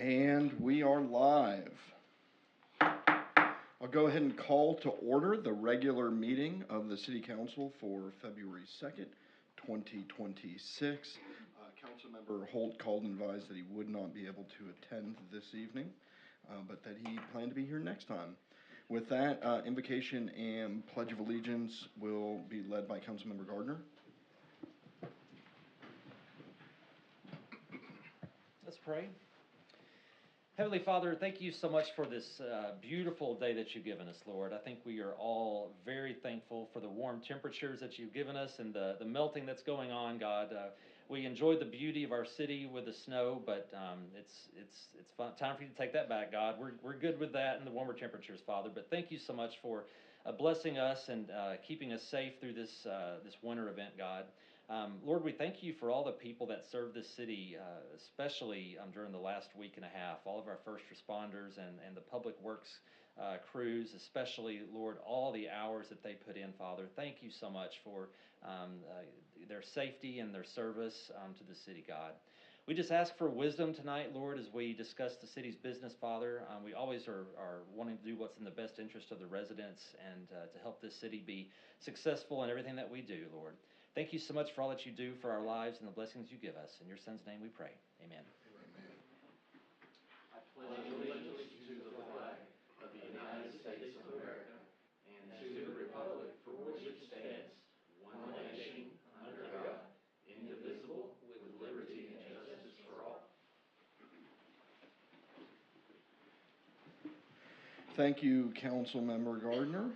And we are live. I'll go ahead and call to order the regular meeting of the City Council for February 2nd, 2026. Councilmember Holt called and advised that he would not be able to attend this evening, but that he planned to be here next time. With that, invocation and Pledge of Allegiance will be led by Councilmember Gardner. Let's pray. Heavenly Father, thank you so much for this beautiful day that you've given us, Lord. I think we are all very thankful for the warm temperatures that you've given us and the melting that's going on, God. We enjoyed the beauty of our city with the snow, but it's fun. Time for you to take that back, God. We're good with that and the warmer temperatures, Father. But thank you so much for blessing us and keeping us safe through this winter event, God. Lord, we thank you for all the people that serve this city, especially during the last week and a half, all of our first responders and the public works crews, especially, Lord, all the hours that they put in, Father. Thank you so much for their safety and their service to the city, God. We just ask for wisdom tonight, Lord, as we discuss the city's business, Father. We always are wanting to do what's in the best interest of the residents and to help this city be successful in everything that we do, Lord. Thank you so much for all that you do for our lives and the blessings you give us. In your Son's name we pray. Amen. I pledge allegiance to the flag of the United States of America and to the republic for which it stands, one nation, under God, indivisible, with liberty and justice for all. Thank you, Councilmember Gardner.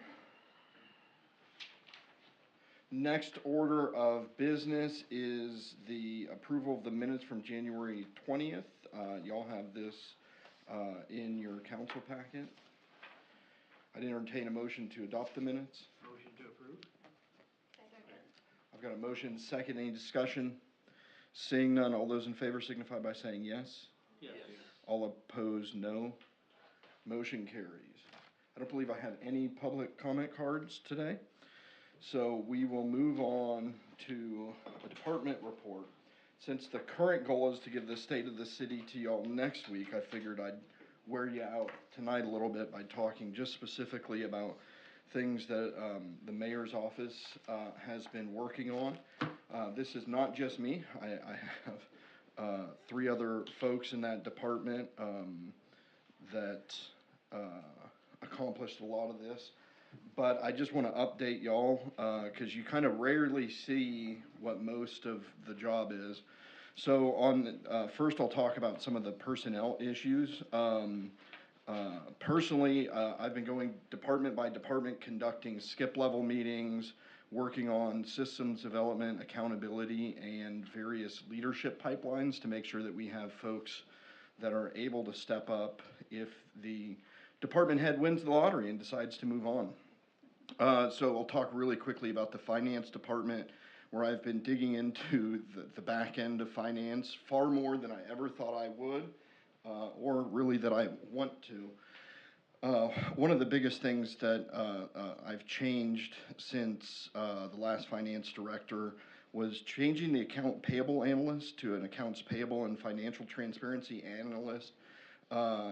Next order of business is the approval of the minutes from January 20th. Y'all have this in your council packet. I'd entertain a motion to adopt the minutes. Motion to approve. Second. I've got a motion, second. Any discussion? Seeing none, all those in favor signify by saying yes. Yes. All opposed, no. Motion carries. I don't believe I have any public comment cards today. So we will move on to a department report. Since the current goal is to give the state of the city to y'all next week, I figured I'd wear you out tonight a little bit by talking just specifically about things that the mayor's office has been working on. This is not just me. I have 3 other folks in that department that accomplished a lot of this. But I just want to update y'all because you kind of rarely see what most of the job is. So on first, I'll talk about some of the personnel issues. Personally, I've been going department by department, conducting skip level meetings, working on systems development, accountability, and various leadership pipelines to make sure that we have folks that are able to step up if the department head wins the lottery and decides to move on. So I'll talk really quickly about the finance department, where I've been digging into the back end of finance far more than I ever thought I would, or really that I want to. One of the biggest things that I've changed since the last finance director was changing the account payable analyst to an accounts payable and financial transparency analyst.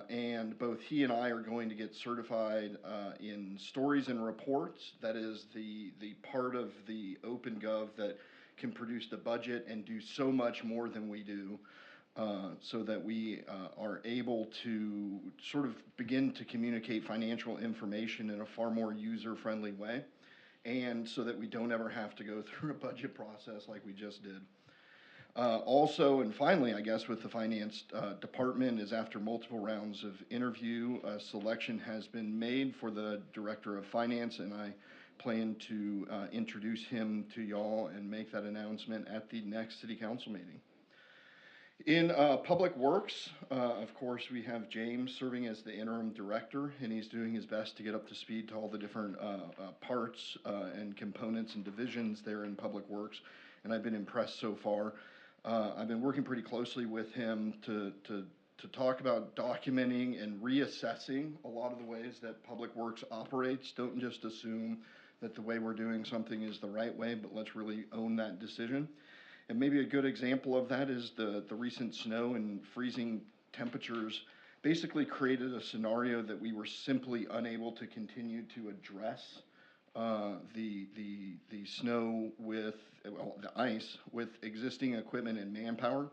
And both he and I are going to get certified in stories and reports. That is the part of the OpenGov that can produce the budget and do so much more than we do, so that we are able to sort of begin to communicate financial information in a far more user-friendly way, and so that we don't ever have to go through a budget process like we just did. Also, and finally, I guess, with the finance department is after multiple rounds of interview, selection has been made for the director of finance, and I plan to introduce him to y'all and make that announcement at the next city council meeting. In Public Works, of course, we have James serving as the interim director, and he's doing his best to get up to speed to all the different parts and components and divisions there in Public Works, and I've been impressed so far. I've been working pretty closely with him to talk about documenting and reassessing a lot of the ways that Public Works operates. Don't just assume that the way we're doing something is the right way, but let's really own that decision. And maybe a good example of that is the recent snow and freezing temperatures basically created a scenario that we were simply unable to continue to address the snow with, well, the ice with existing equipment and manpower.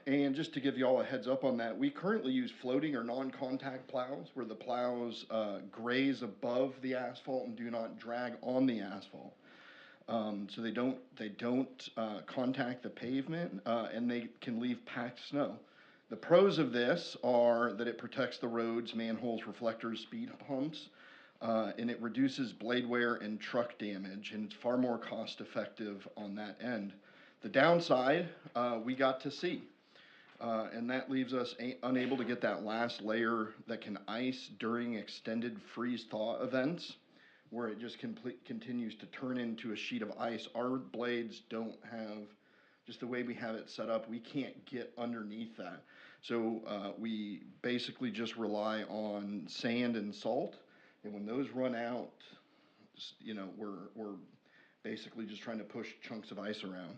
And just to give you all a heads up on that, we currently use floating or non-contact plows, where the plows graze above the asphalt and do not drag on the asphalt. So they don't contact the pavement, and they can leave packed snow. The pros of this are that it protects the roads, manholes, reflectors, speed humps, and it reduces blade wear and truck damage, and it's far more cost effective on that end. The downside, we got to see, and that leaves us unable to get that last layer that can ice during extended freeze-thaw events, where it just continues to turn into a sheet of ice. Our blades don't have, just the way we have it set up, we can't get underneath that. So we basically just rely on sand and salt, and when those run out, you know, we're basically just trying to push chunks of ice around.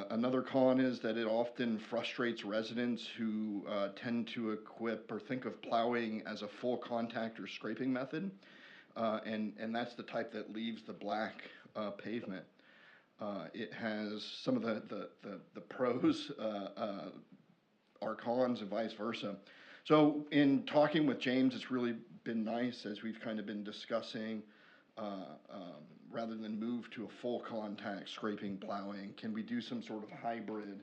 Another con is that it often frustrates residents who tend to equip or think of plowing as a full contact or scraping method, and that's the type that leaves the black pavement. It has some of the pros are cons and vice versa. So in talking with James, it's really been nice as we've kind of been discussing, rather than move to a full contact scraping plowing, can we do some sort of hybrid?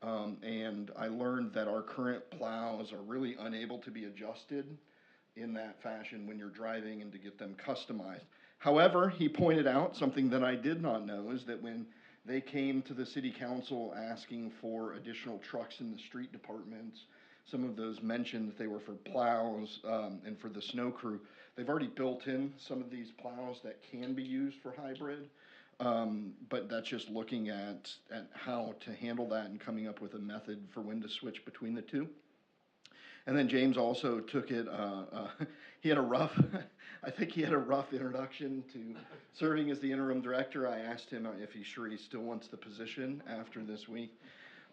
And I learned that our current plows are really unable to be adjusted in that fashion when you're driving and to get them customized. However, he pointed out something that I did not know, is that when they came to the city council asking for additional trucks in the street departments, some of those mentioned that they were for plows and for the snow crew. They've already built in some of these plows that can be used for hybrid, but that's just looking at how to handle that and coming up with a method for when to switch between the two. And then James also took it, he had a rough, I think he had a rough introduction to serving as the interim director. I asked him if he's sure he still wants the position after this week.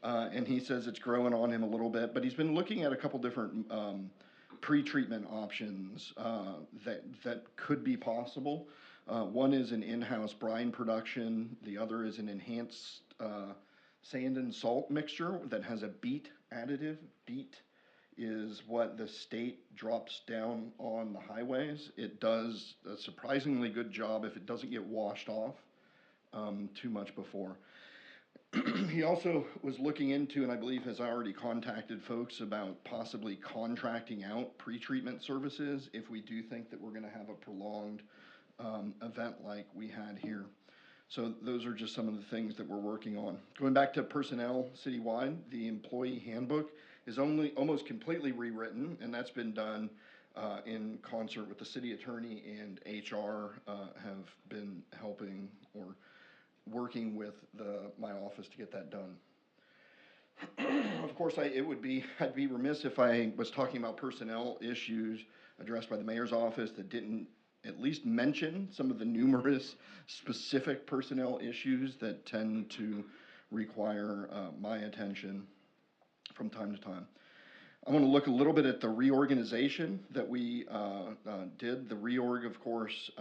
And he says it's growing on him a little bit, but he's been looking at a couple different pre-treatment options that could be possible. One is an in-house brine production. The other is an enhanced sand and salt mixture that has a beet additive. Beet is what the state drops down on the highways. It does a surprisingly good job if it doesn't get washed off too much before. He also was looking into, and I believe has already contacted folks about possibly contracting out pre-treatment services if we do think that we're going to have a prolonged event like we had here. So those are just some of the things that we're working on. Going back to personnel citywide, the employee handbook is almost completely rewritten, and that's been done in concert with the city attorney, and HR have been helping or working with my office to get that done. Of course, I'd be remiss if I was talking about personnel issues addressed by the mayor's office that didn't at least mention some of the numerous specific personnel issues that tend to require my attention from time to time. I want to look a little bit at the reorganization that we did. The reorg, of course,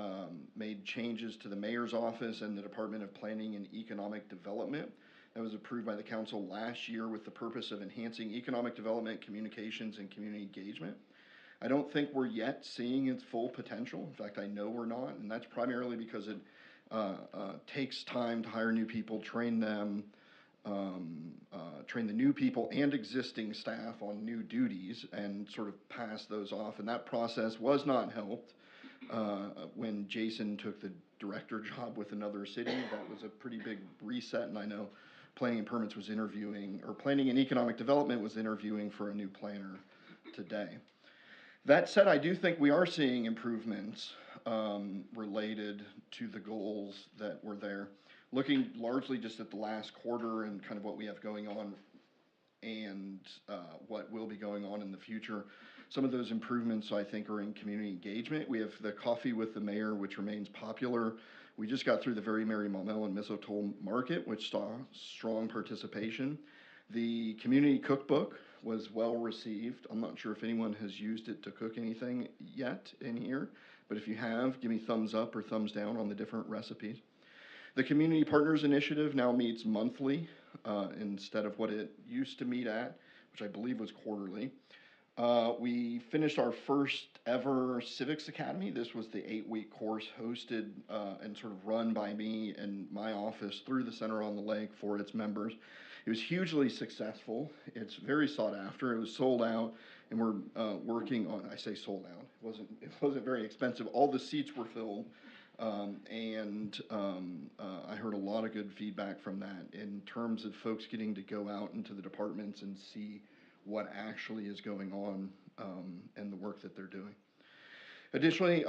made changes to the mayor's office and the Department of Planning and Economic Development. That was approved by the council last year with the purpose of enhancing economic development, communications, and community engagement. I don't think we're yet seeing its full potential. In fact, I know we're not, and that's primarily because it takes time to hire new people, train them, train the new people and existing staff on new duties and sort of pass those off. And that process was not helped when Jason took the director job with another city. That was a pretty big reset, and I know Planning and Permits was interviewing, or Planning and Economic Development was interviewing for a new planner today. That said, I do think we are seeing improvements related to the goals that were there. Looking largely just at the last quarter and kind of what we have going on and what will be going on in the future. Some of those improvements, I think, are in community engagement. We have the Coffee with the Mayor, which remains popular. We just got through the Very Merry Maumelle and Mistletoe Market, which saw strong participation. The community cookbook, was well received. I'm not sure if anyone has used it to cook anything yet in here, but if you have, give me thumbs up or thumbs down on the different recipes. The Community Partners Initiative now meets monthly instead of what it used to meet at, which I believe was quarterly. We finished our first ever Civics Academy. This was the 8-week course hosted and sort of run by me and my office through the Center on the Lake for its members. It was hugely successful. It's very sought after. It was sold out, and we're working on. I say sold out. It wasn't very expensive. All the seats were filled. I heard a lot of good feedback from that in terms of folks getting to go out into the departments and see what actually is going on and the work that they're doing. Additionally,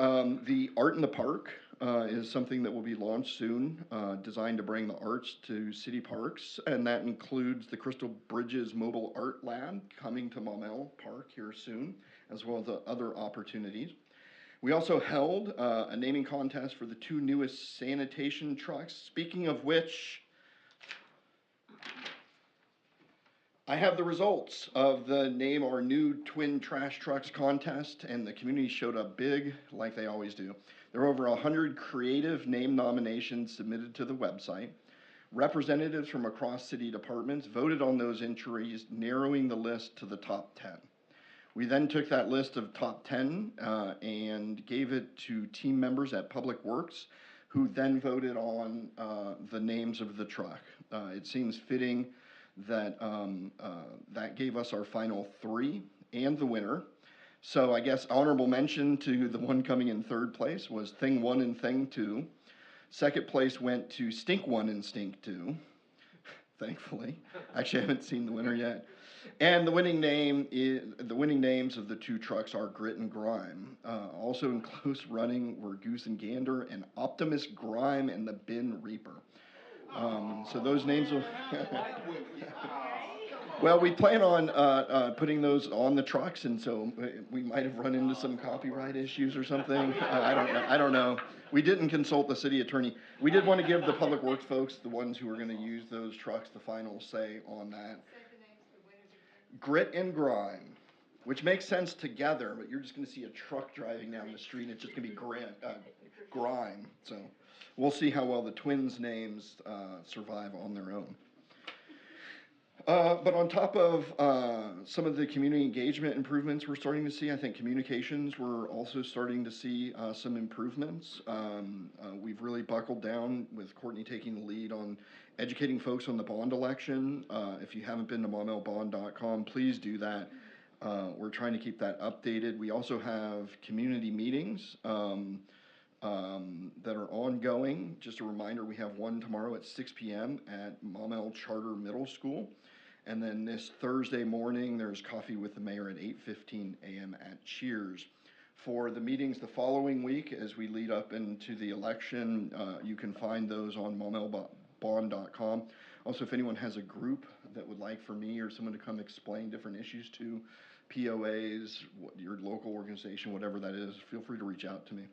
the Art in the Park is something that will be launched soon, designed to bring the arts to city parks, and that includes the Crystal Bridges Mobile Art Lab coming to Maumelle Park here soon, as well as other opportunities. We also held a naming contest for the 2 newest sanitation trucks. Speaking of which, I have the results of the Name Our New Twin Trash Trucks contest, and the community showed up big, like they always do. There are over 100 creative name nominations submitted to the website. Representatives from across city departments voted on those entries, narrowing the list to the top 10. We then took that list of top 10 and gave it to team members at Public Works, who then voted on the names of the truck. It seems fitting that that gave us our final 3 and the winner. So I guess honorable mention to the one coming in 3rd place was Thing 1 and Thing 2. 2nd place went to Stink 1 and Stink 2, thankfully. Actually, I haven't seen the winner yet. And the winning names of the 2 trucks are Grit and Grime. Also in close running were Goose and Gander and Optimus Grime and the Bin Reaper. So those names will. Well, we plan on putting those on the trucks, and so we might have run into some copyright issues or something. I don't know. We didn't consult the city attorney. We did want to give the Public Works folks, the ones who are going to use those trucks, the final say on that. Grit and Grime, which makes sense together, but you're just going to see a truck driving down the street, and it's just going to be grime. So we'll see how well the twins' names survive on their own. But on top of some of the community engagement improvements we're starting to see, I think communications, we're also starting to see some improvements. We've really buckled down with Courtney taking the lead on educating folks on the bond election. If you haven't been to maumellebond.com, please do that. We're trying to keep that updated. We also have community meetings that are ongoing. Just a reminder, we have one tomorrow at 6 p.m. at Maumelle Charter Middle School. And then this Thursday morning, there's coffee with the mayor at 8:15 a.m. at Cheers. For the meetings the following week, as we lead up into the election, you can find those on maumellebond.com. Also, if anyone has a group that would like for me or someone to come explain different issues to, POAs, your local organization, whatever that is, feel free to reach out to me.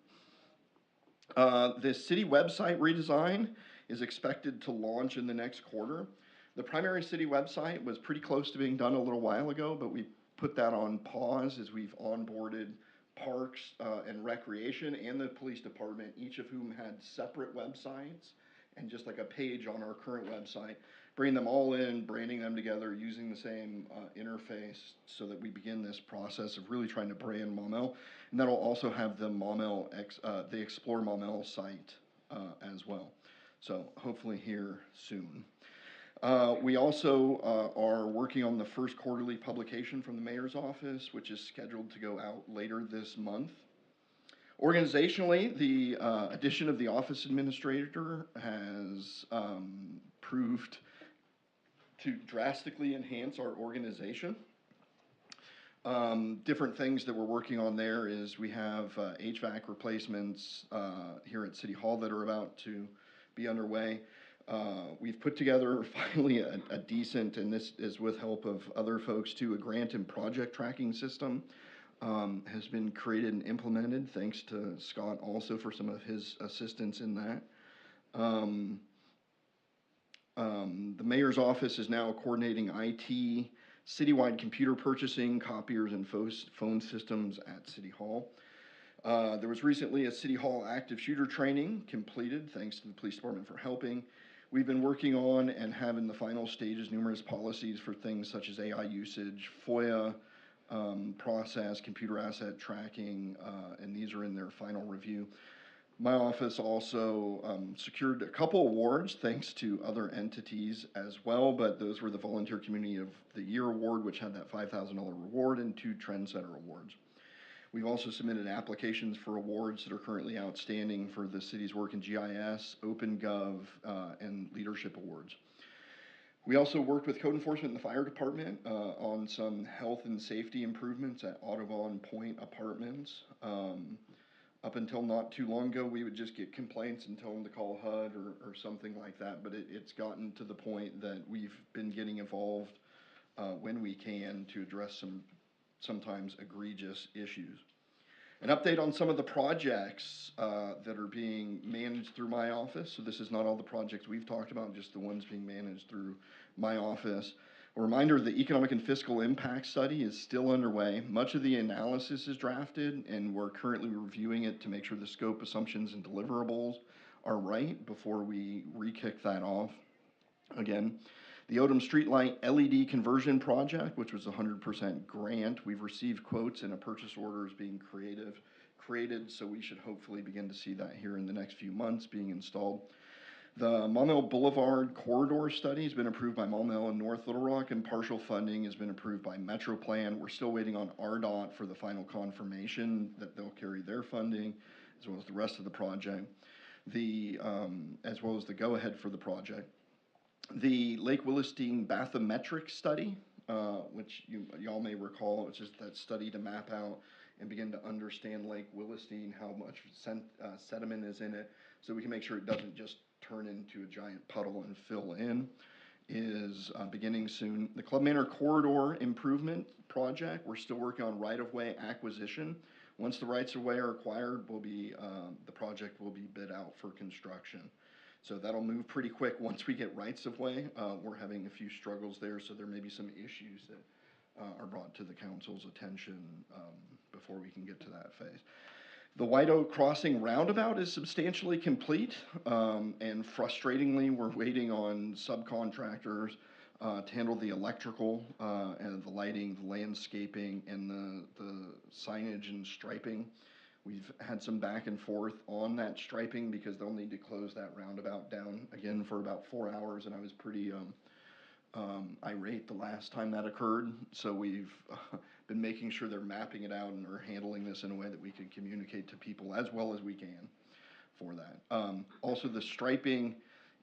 The city website redesign is expected to launch in the next quarter. The primary city website was pretty close to being done a little while ago, but we put that on pause as we've onboarded Parks and Recreation and the police department, each of whom had separate websites and just like a page on our current website, bringing them all in, branding them together, using the same interface so that we begin this process of really trying to brand Maumelle. And that'll also have the the Explore Maumelle site as well. So hopefully here soon. We also are working on the first quarterly publication from the mayor's office, which is scheduled to go out later this month. Organizationally, the addition of the office administrator has proved to drastically enhance our organization. Different things that we're working on there is we have HVAC replacements here at City Hall that are about to be underway. We've put together finally a decent, and this is with help of other folks too, a grant and project tracking system has been created and implemented, thanks to Scott also for some of his assistance in that. The mayor's office is now coordinating IT citywide computer purchasing, copiers, and phone systems at City Hall. There was recently a City Hall active shooter training completed, thanks to the police department for helping. We've been working on and have in the final stages numerous policies for things such as AI usage, FOIA process, computer asset tracking, and these are in their final review. My office also secured a couple awards thanks to other entities as well, but those were the Volunteer Community of the Year Award, which had that $5,000 reward, and 2 Trendsetter Awards. We've also submitted applications for awards that are currently outstanding for the city's work in GIS, OpenGov, and leadership awards. We also worked with code enforcement and the fire department on some health and safety improvements at Audubon Point Apartments. Up until not too long ago, we would just get complaints and tell them to call HUD or something like that, but it's gotten to the point that we've been getting involved when we can to address some sometimes egregious issues. An update on some of the projects that are being managed through my office. So this is not all the projects we've talked about, just the ones being managed through my office. A reminder, the economic and fiscal impact study is still underway. Much of the analysis is drafted, and we're currently reviewing it to make sure the scope, assumptions, and deliverables are right before we re-kick that off. Again, the Odom Streetlight LED conversion project, which was a 100% grant, we've received quotes and a purchase order is being created, so we should hopefully begin to see that here in the next few months being installed. The Maumelle Boulevard corridor study has been approved by Maumelle and North Little Rock, and partial funding has been approved by MetroPlan. We're still waiting on RDOT for the final confirmation that they'll carry their funding, as well as the rest of the project, as well as the go-ahead for the project. The Lake Willistine bathymetric study, which y'all may recall, it's just that study to map out and begin to understand Lake Willistine, how much sediment is in it, so we can make sure it doesn't just turn into a giant puddle and fill in, is beginning soon. The Club Manor Corridor Improvement Project, we're still working on right-of-way acquisition. Once the rights-of-way are acquired, the project will be bid out for construction. So that'll move pretty quick once we get rights-of-way. We're having a few struggles there, so there may be some issues that are brought to the council's attention before we can get to that phase. The White Oak Crossing roundabout is substantially complete, and frustratingly, we're waiting on subcontractors to handle the electrical and the lighting, the landscaping, and the signage and striping. We've had some back and forth on that striping because they'll need to close that roundabout down again for about 4 hours, and I was pretty irate the last time that occurred. So we've been making sure they're mapping it out and are handling this in a way that we can communicate to people as well as we can for that. Also, the striping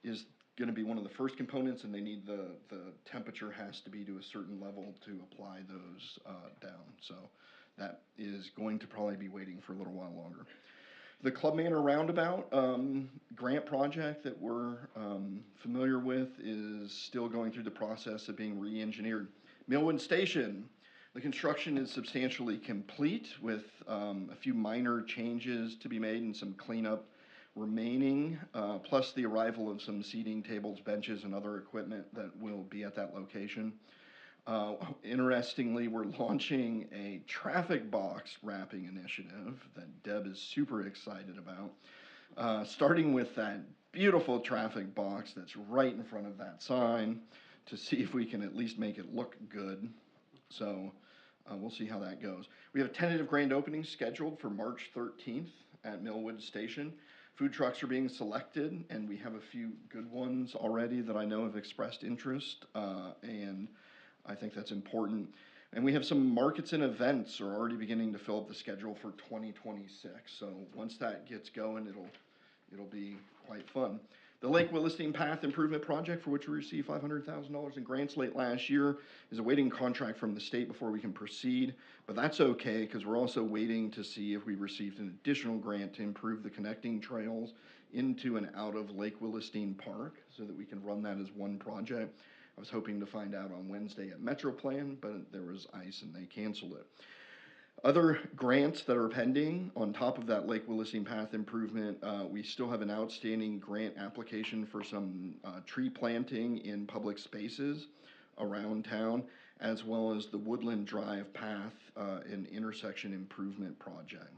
is going to be one of the first components, and they need the temperature has to be to a certain level to apply those down. So that is going to probably be waiting for a little while longer. The Club Manor Roundabout grant project that we're familiar with is still going through the process of being re-engineered. Millwood Station, the construction is substantially complete with a few minor changes to be made and some cleanup remaining, plus the arrival of some seating tables, benches, and other equipment that will be at that location. Interestingly, we're launching a traffic box wrapping initiative that Deb is super excited about, starting with that beautiful traffic box that's right in front of that sign to see if we can at least make it look good. So we'll see how that goes. We have a tentative grand opening scheduled for March 13th at Millwood Station. Food trucks are being selected, and we have a few good ones already that I know have expressed interest, and I think that's important. And we have some markets and events are already beginning to fill up the schedule for 2026. So once that gets going, it'll be quite fun. The Lake Willistine Path Improvement Project, for which we received $500,000 in grants late last year, is awaiting contract from the state before we can proceed. But that's okay, because we're also waiting to see if we received an additional grant to improve the connecting trails into and out of Lake Willistine Park so that we can run that as one project. I was hoping to find out on Wednesday at MetroPlan, but there was ice and they canceled it. Other grants that are pending on top of that Lake Willistine Path improvement, we still have an outstanding grant application for some tree planting in public spaces around town, as well as the Woodland Drive Path and intersection improvement project.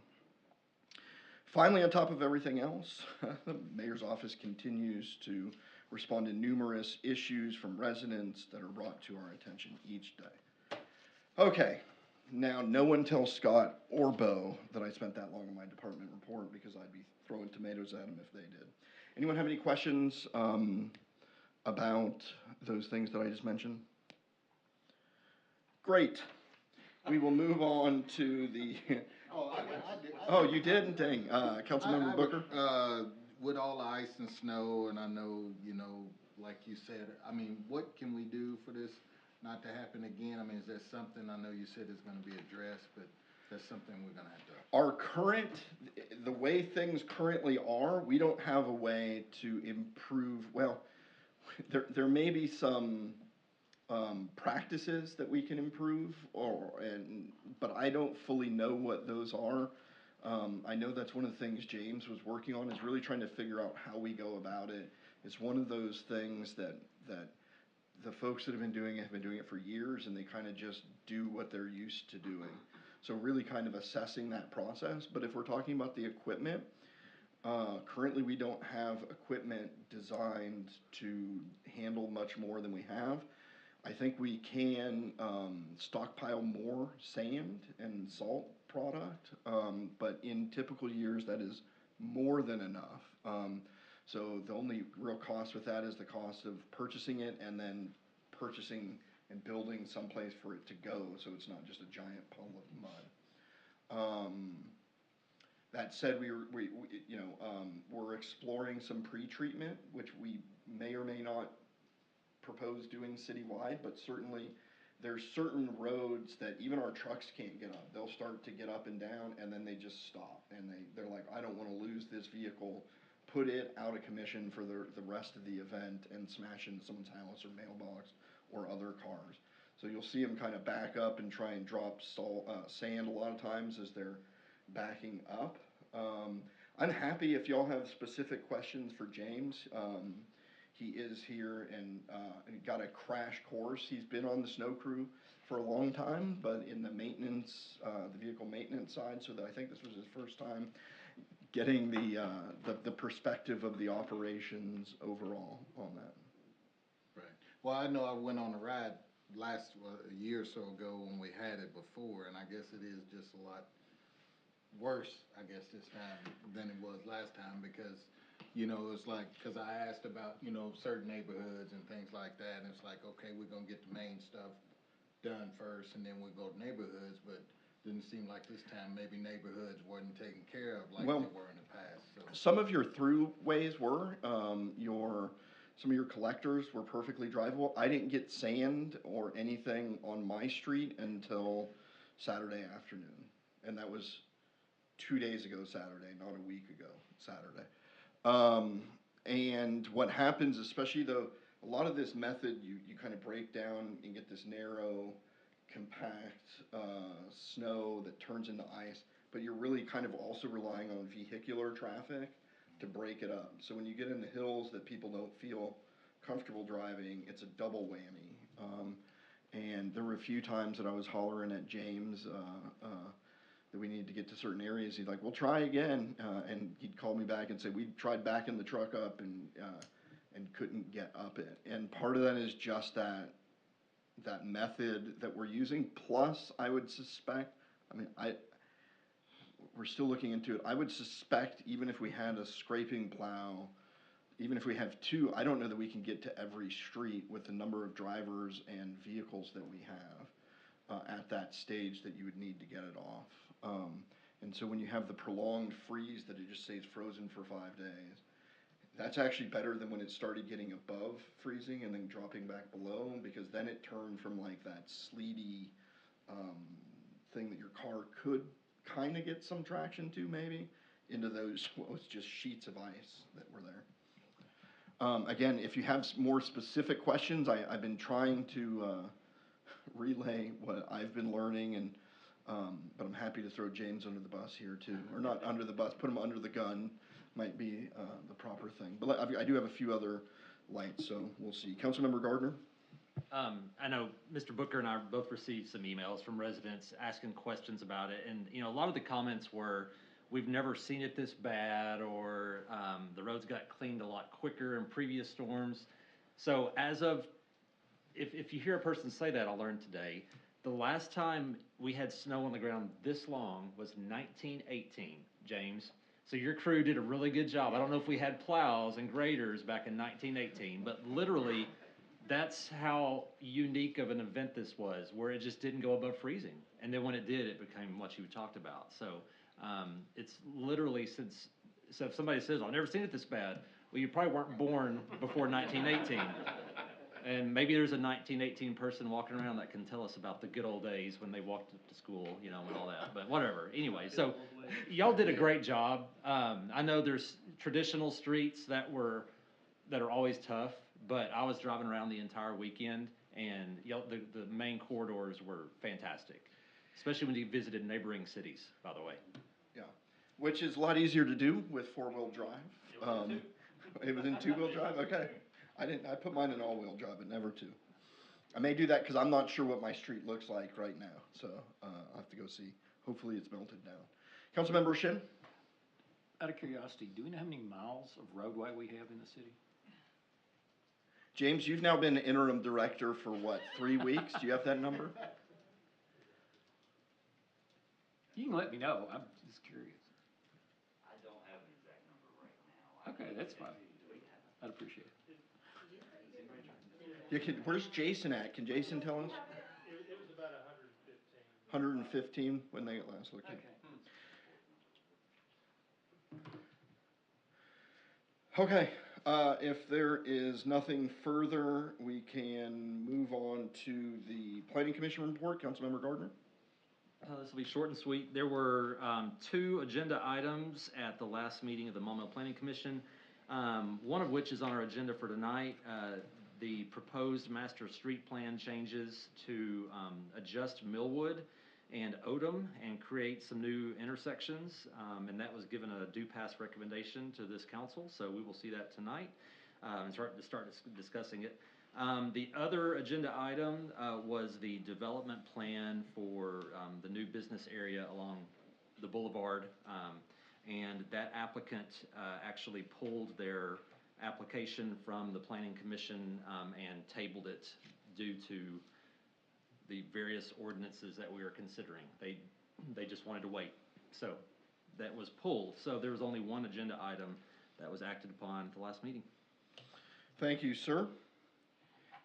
Finally, on top of everything else, the mayor's office continues to respond to numerous issues from residents that are brought to our attention each day. Okay, now no one tells Scott or Bo that I spent that long on my department report, because I'd be throwing tomatoes at them if they did. Anyone have any questions about those things that I just mentioned? Great. We will move on to the. Oh, you did? Dang. Councilmember Booker? With all the ice and snow, and I know, like you said, I mean, what can we do for this not to happen again? I mean, is there something, I know you said is gonna be addressed, but that's something we're gonna have to. The way things currently are, we don't have a way to improve, well, there may be some practices that we can improve, but I don't fully know what those are. I know that's one of the things James was working on, is really trying to figure out how we go about it. It's one of those things that the folks that have been doing it for years, and they kind of just do what they're used to doing. So really kind of assessing that process. But if we're talking about the equipment, currently we don't have equipment designed to handle much more than we have. I think we can stockpile more sand and salt product, but in typical years that is more than enough. So the only real cost with that is the cost of purchasing it, and then purchasing and building someplace for it to go, so it's not just a giant puddle of mud. That said, we're exploring some pre-treatment, which we may or may not propose doing citywide, but certainly there's certain roads that even our trucks can't get up. They'll start to get up and down, and then they just stop, and they're like, I don't want to lose this vehicle, put it out of commission for the rest of the event and smash into someone's house or mailbox or other cars. So you'll see them kind of back up and try and drop sand a lot of times as they're backing up. I'm happy if y'all have specific questions for James. He is here and got a crash course. He's been on the snow crew for a long time, but in the maintenance, the vehicle maintenance side, so that I think this was his first time getting the perspective of the operations overall on that. Right. Well, I know I went on a ride a year or so ago when we had it before, and I guess it is just a lot worse, I guess, this time than it was last time, because it's like, because I asked about, certain neighborhoods and things like that, and it's like, okay, we're going to get the main stuff done first, and then we'll go to neighborhoods, but didn't seem like this time maybe neighborhoods weren't taken care of like they were in the past. So. Some of your throughways were, some of your collectors were perfectly drivable. I didn't get sand or anything on my street until Saturday afternoon, and that was 2 days ago Saturday, not a week ago Saturday. And what happens, especially though, a lot of this method, you kind of break down and get this narrow, compact snow that turns into ice, but you're really kind of also relying on vehicular traffic to break it up. So when you get in the hills that people don't feel comfortable driving, it's a double whammy. And there were a few times that I was hollering at James that we needed to get to certain areas. He'd like, we'll try again, and he'd call me back and say, we tried backing the truck up and couldn't get up it. And part of that is just that method that we're using. Plus, I would suspect, we're still looking into it. I would suspect even if we had a scraping plow, even if we have two, I don't know that we can get to every street with the number of drivers and vehicles that we have at that stage that you would need to get it off. And so when you have the prolonged freeze that it just stays frozen for 5 days, that's actually better than when it started getting above freezing and then dropping back below, because then it turned from like that sleety thing that your car could kind of get some traction to maybe, into those what was just sheets of ice that were there. Again, if you have more specific questions, I've been trying to relay what I've been learning, and but I'm happy to throw James under the bus here too, or not under the bus, put him under the gun might be the proper thing. But I do have a few other lights, so we'll see. Councilmember Gardner? I know Mr. Booker and I both received some emails from residents asking questions about it, and a lot of the comments were, "We've never seen it this bad," or "The roads got cleaned a lot quicker in previous storms." So as of, if you hear a person say that, I'll learn today. The last time we had snow on the ground this long was 1918, James. So your crew did a really good job. I don't know if we had plows and graders back in 1918, but literally, that's how unique of an event this was, where it just didn't go above freezing. And then when it did, it became what you talked about. So it's literally since, so if somebody says, "I've never seen it this bad," well, you probably weren't born before 1918. And maybe there's a 1918 person walking around that can tell us about the good old days when they walked up to school, and all that. But whatever. Anyway, so y'all did a great job. I know there's traditional streets that are always tough, but I was driving around the entire weekend, and the main corridors were fantastic, especially when you visited neighboring cities, by the way. Yeah, which is a lot easier to do with four-wheel drive. It was in two-wheel drive? Okay. I put mine in all-wheel drive, but never two. I may do that because I'm not sure what my street looks like right now, so I'll have to go see. Hopefully it's melted down. Councilmember Shin? Out of curiosity, do we know how many miles of roadway we have in the city? James, you've now been interim director for what, 3 weeks? Do you have that number? You can let me know. I'm just curious. I don't have an exact number right now. Okay, that's fine. I'd appreciate it. Yeah, where's Jason at? Can Jason tell us? It was about 115. 115 when they last looked at it. Okay, if there is nothing further, we can move on to the Planning Commission report. Councilmember Gardner? This will be short and sweet. There were 2 agenda items at the last meeting of the Maumelle Planning Commission, one of which is on our agenda for tonight. The proposed master street plan changes to adjust Millwood and Odom and create some new intersections, and that was given a due pass recommendation to this council, so we will see that tonight and start discussing it. The other agenda item was the development plan for the new business area along the boulevard, and that applicant actually pulled their application from the Planning Commission and tabled it due to the various ordinances that we were considering. They just wanted to wait. So that was pulled. So there was only one agenda item that was acted upon at the last meeting. Thank you, sir.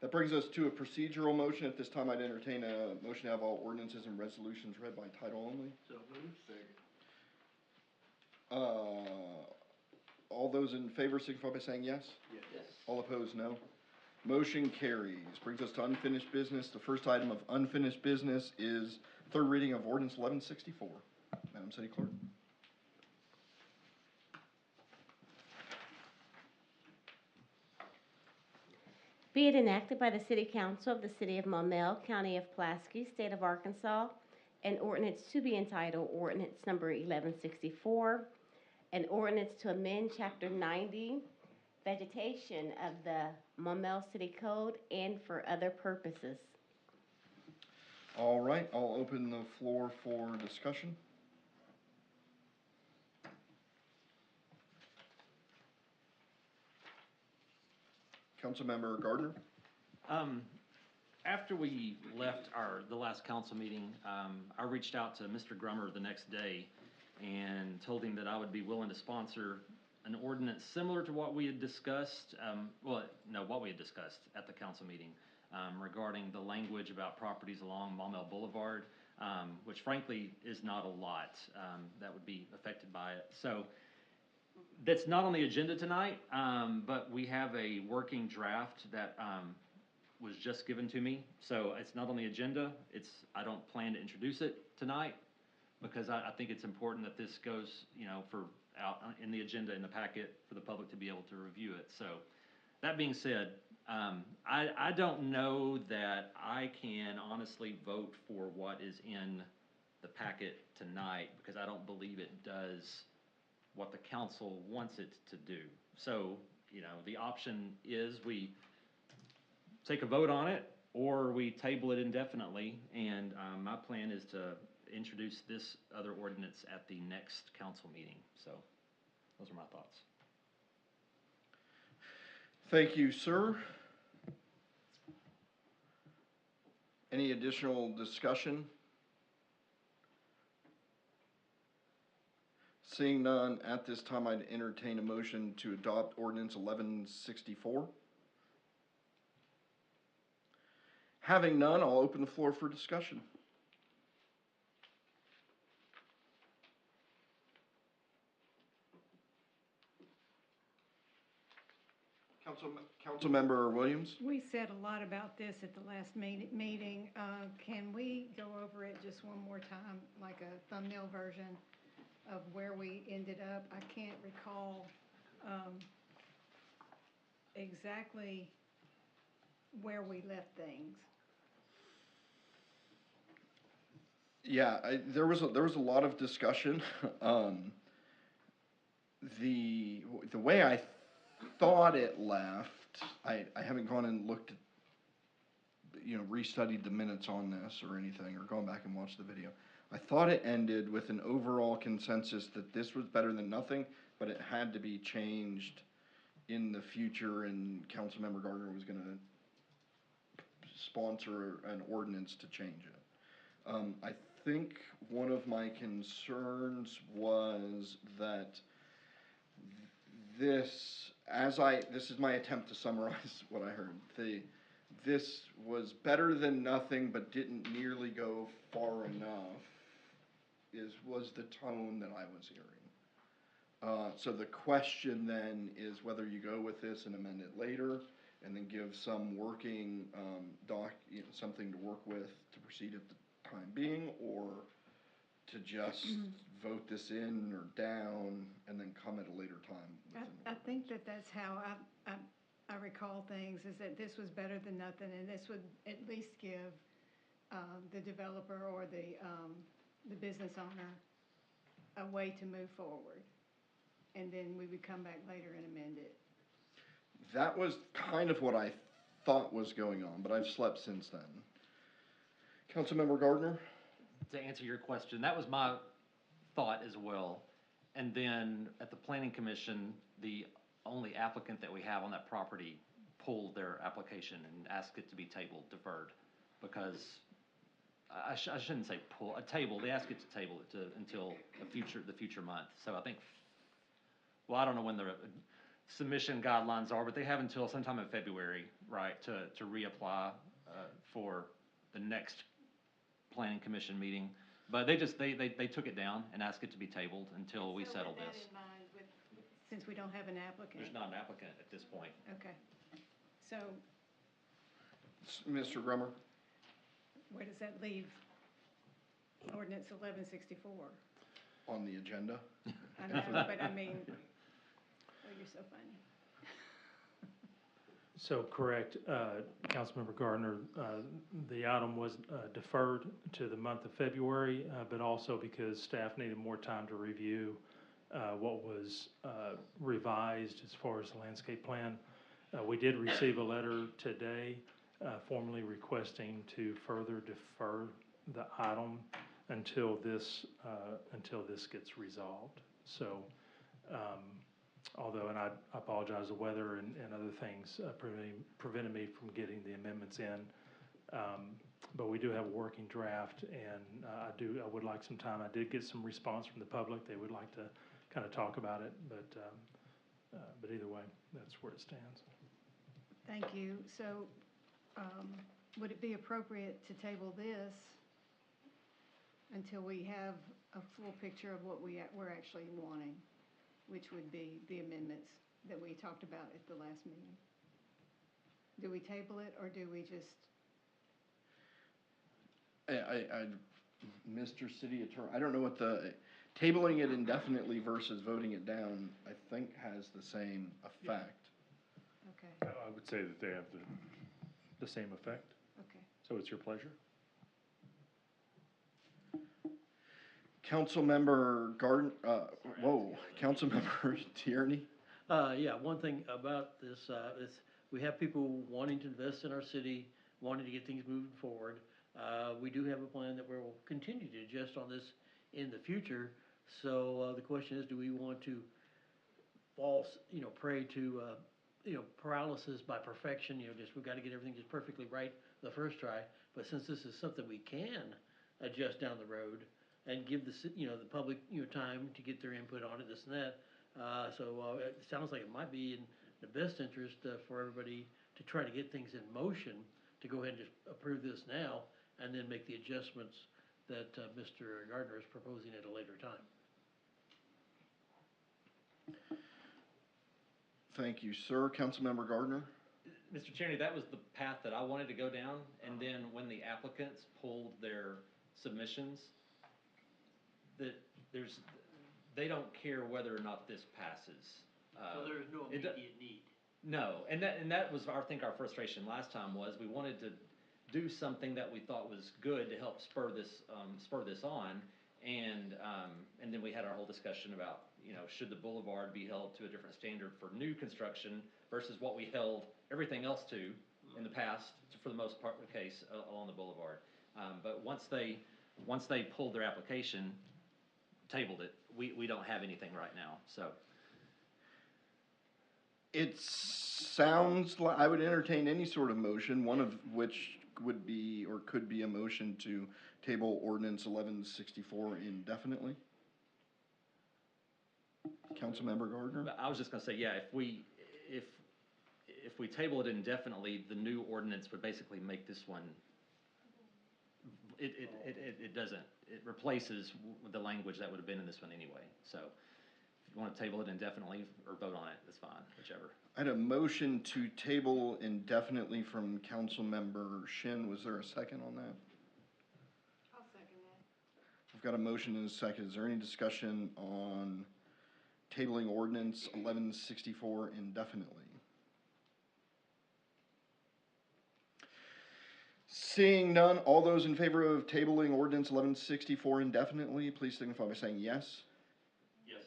That brings us to a procedural motion. At this time, I'd entertain a motion to have all ordinances and resolutions read by title only. So moved. Second. All those in favor signify by saying yes. Yes. All opposed, no. Motion carries. Brings us to unfinished business. The first item of unfinished business is third reading of ordinance 1164. Madam City Clerk. Be it enacted by the City Council of the City of Maumelle, County of Pulaski, State of Arkansas, an ordinance to be entitled Ordinance Number 1164, an ordinance to amend Chapter 90, Vegetation of the Maumelle City Code and for other purposes. All right, I'll open the floor for discussion. Councilmember Gardner. After we left the last council meeting, I reached out to Mr. Grummer the next day and told him that I would be willing to sponsor an ordinance similar to what we had discussed, what we had discussed at the council meeting regarding the language about properties along Maumelle Boulevard, which frankly is not a lot that would be affected by it. So that's not on the agenda tonight, but we have a working draft that was just given to me. So it's not on the agenda. I don't plan to introduce it tonight because I think it's important that this goes, out in the agenda in the packet for the public to be able to review it. So that being said, I don't know that I can honestly vote for what is in the packet tonight because I don't believe it does what the council wants it to do. So, the option is we take a vote on it or we table it indefinitely, and my plan is to introduce this other ordinance at the next council meeting. So those are my thoughts. Thank you, sir. Any additional discussion? Seeing none, at this time I'd entertain a motion to adopt ordinance 1164. Having none, I'll open the floor for discussion. Councilmember Williams? We said a lot about this at the last meeting. Can we go over it just one more time, like a thumbnail version of where we ended up? I can't recall exactly where we left things. Yeah, there was a lot of discussion. The way I thought it left, I haven't gone and looked at, restudied the minutes on this or anything, or gone back and watched the video. I thought it ended with an overall consensus that this was better than nothing, but it had to be changed in the future, and Councilmember Gardner was gonna sponsor an ordinance to change it. I think one of my concerns was that this is my attempt to summarize what I heard. This was better than nothing, but didn't nearly go far enough, was the tone that I was hearing. So the question then is whether you go with this and amend it later, and then give some working something to work with to proceed at the time being, or to just vote this in or down and then come at a later time with an I ordinance. think that's how I recall things, is that this was better than nothing, and this would at least give the developer or the business owner a way to move forward. And then we would come back later and amend it. That was kind of what I thought was going on, but I've slept since then. Councilmember Gardner? To answer your question, that was my thought as well. And then at the planning commission, the only applicant that we have on that property pulled their application and asked it to be tabled, deferred, because I shouldn't say pull, they asked it to table it until the future month. So I think, well, I don't know when the submission guidelines are, but they have until sometime in February, right, to reapply for the next planning commission meeting. But they took it down and asked it to be tabled until we settle this. So with that in mind, since we don't have an applicant. There's not an applicant at this point. Okay. So Mr. Grummer? where does that leave ordinance 1164? On the agenda? I know, but I mean, oh, you're so funny. So correct, Councilmember Gardner, the item was deferred to the month of February, but also because staff needed more time to review what was revised as far as the landscape plan. We did receive a letter today formally requesting to further defer the item until this gets resolved. So, although, and I apologize, the weather and other things prevented me from getting the amendments in. But we do have a working draft, and I would like some time. I did get some response from the public. They would like to kind of talk about it, but either way, that's where it stands. Thank you. So would it be appropriate to table this until we have a full picture of what we're actually wanting, which would be the amendments that we talked about at the last meeting? Do we table it, or do we just? Mr. City Attorney, I don't know what tabling it indefinitely versus voting it down, I think has the same effect. Okay. I would say that they have the same effect. Okay. So it's your pleasure. Councilmember Councilmember Tierney? Yeah, one thing about this is we have people wanting to invest in our city. wanting to get things moving forward. We do have a plan that we'll continue to adjust on this in the future. So, the question is, do we want to prey to, paralysis by perfection, just, we've got to get everything just perfectly right the first try. But since this is something we can adjust down the road and give the public, time to get their input on it, this and that. It sounds like it might be in the best interest, for everybody to try to get things in motion, to go ahead and just approve this now and then make the adjustments that, Mr. Gardner is proposing at a later time. Thank you, sir. Councilmember Gardner? Mr. Tierney, that was the path that I wanted to go down, and then when the applicants pulled their submissions, they don't care whether or not this passes. So there is no immediate need. No, and that was, I think, our frustration last time was we wanted to do something that we thought was good to help spur this on, and then we had our whole discussion about, should the boulevard be held to a different standard for new construction versus what we held everything else to in the past, for the most part of the case, along the boulevard. But once they pulled their application, tabled it, we don't have anything right now, so. It sounds like I would entertain any sort of motion, one of which would be or could be a motion to table ordinance 1164 indefinitely. Councilmember Gardner? I was just gonna say, yeah, if we table it indefinitely, the new ordinance would basically make this one, it doesn't, it replaces the language that would have been in this one anyway. So if you want to table it indefinitely or vote on it, that's fine, whichever. I had a motion to table indefinitely from Councilmember Shin. Was there a second on that? I'll second that. I've got a motion and a second. Is there any discussion on tabling ordinance 1164 indefinitely? Seeing none, all those in favor of tabling ordinance 1164 indefinitely, please signify by saying yes. Yes.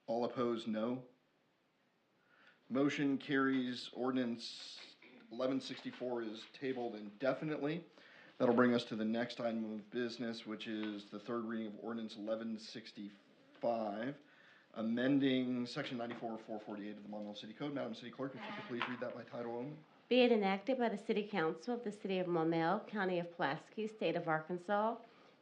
All opposed, no. Motion carries. Ordinance 1164 is tabled indefinitely. That'll bring us to the next item of business, which is the third reading of ordinance 1165, amending section 94-448 of the Maumelle City Code. Madam City Clerk, if you could please read that by title only. Be it enacted by the City Council of the City of Maumelle, County of Pulaski, State of Arkansas,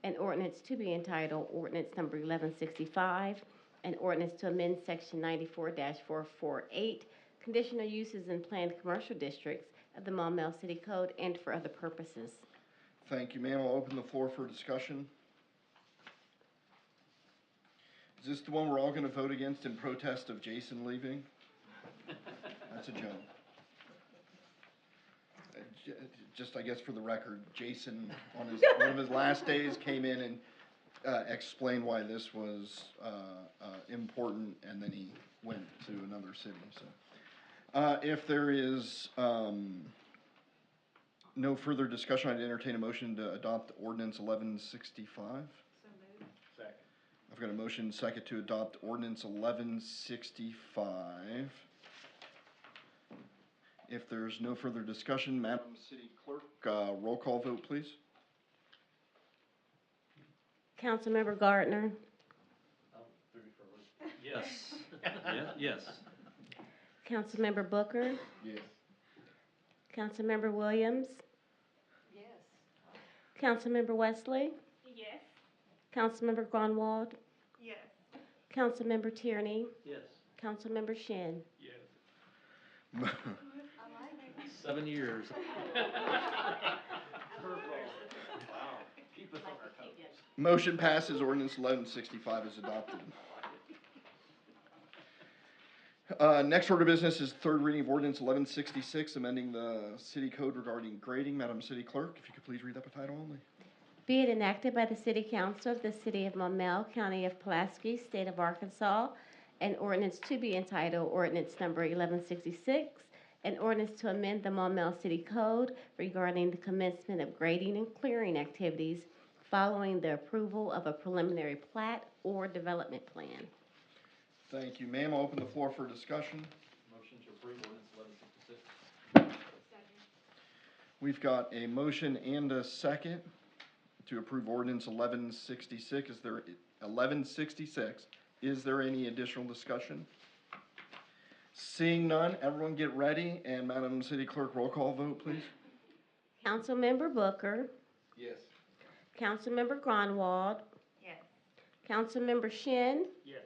an ordinance to be entitled Ordinance Number 1165, an ordinance to amend Section 94-448, conditional uses in planned commercial districts of the Maumelle City Code and for other purposes. Thank you, ma'am. I'll open the floor for discussion. Is this the one we're all going to vote against in protest of Jason leaving? That's a joke. Just, I guess, for the record, Jason, on one of his last days, came in and explained why this was important, and then he went to another city. So, if there is no further discussion, I'd entertain a motion to adopt ordinance 1165. So moved. Second. I've got a motion second to adopt ordinance 1165. If there's no further discussion, Madam City Clerk, roll call vote, please. Councilmember Gardner, Yes. Yes. Councilmember Booker, Yes. Councilmember Williams, Yes. Councilmember Wesley, Yes. Councilmember Grunwald, Yes. Councilmember Tierney, Yes. Councilmember Shin. Yes. 7 years. Wow. Keep us on our toes. Motion passes. Ordinance 1165 is adopted. Next order of business is third reading of ordinance 1166, amending the city code regarding grading. Madam City Clerk, if you could please read that by title only. Be it enacted by the City Council of the City of Maumelle, County of Pulaski, State of Arkansas, an ordinance to be entitled Ordinance Number 1166, an ordinance to amend the Maumelle City Code regarding the commencement of grading and clearing activities following the approval of a preliminary plat or development plan. Thank you, ma'am. I'll open the floor for discussion. Motion to approve ordinance 1166. We've got a motion and a second to approve ordinance 1166. Is there 1166? Is there any additional discussion? Seeing none, everyone get ready, and Madam City Clerk, roll call vote, please. Councilmember Booker, Yes. Councilmember Grunwald, Yes. Councilmember Shin, Yes.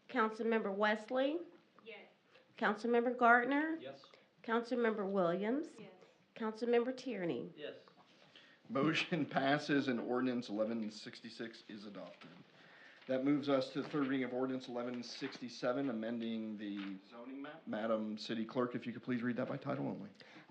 Councilmember Wesley, Yes. Councilmember Gardner, Yes. Councilmember Williams, Yes. Councilmember Tierney. Yes. Motion passes and ordinance 1166 is adopted. That moves us to the third reading of ordinance 1167, amending the zoning map. Madam City Clerk, if you could please read that by title only.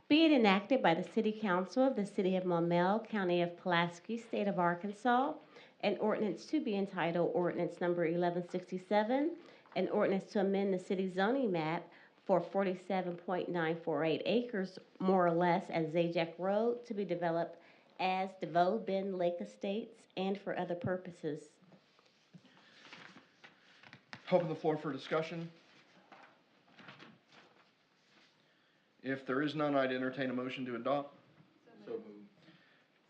Be it enacted by the City Council of the City of Maumelle, County of Pulaski, State of Arkansas, an ordinance to be entitled Ordinance Number 1167, an ordinance to amend the city zoning map for 47.948 acres, more or less, at Zajac Road to be developed as DeVoe Bend Lake Estates and for other purposes. Open the floor for discussion. If there is none, I'd entertain a motion to adopt. So moved.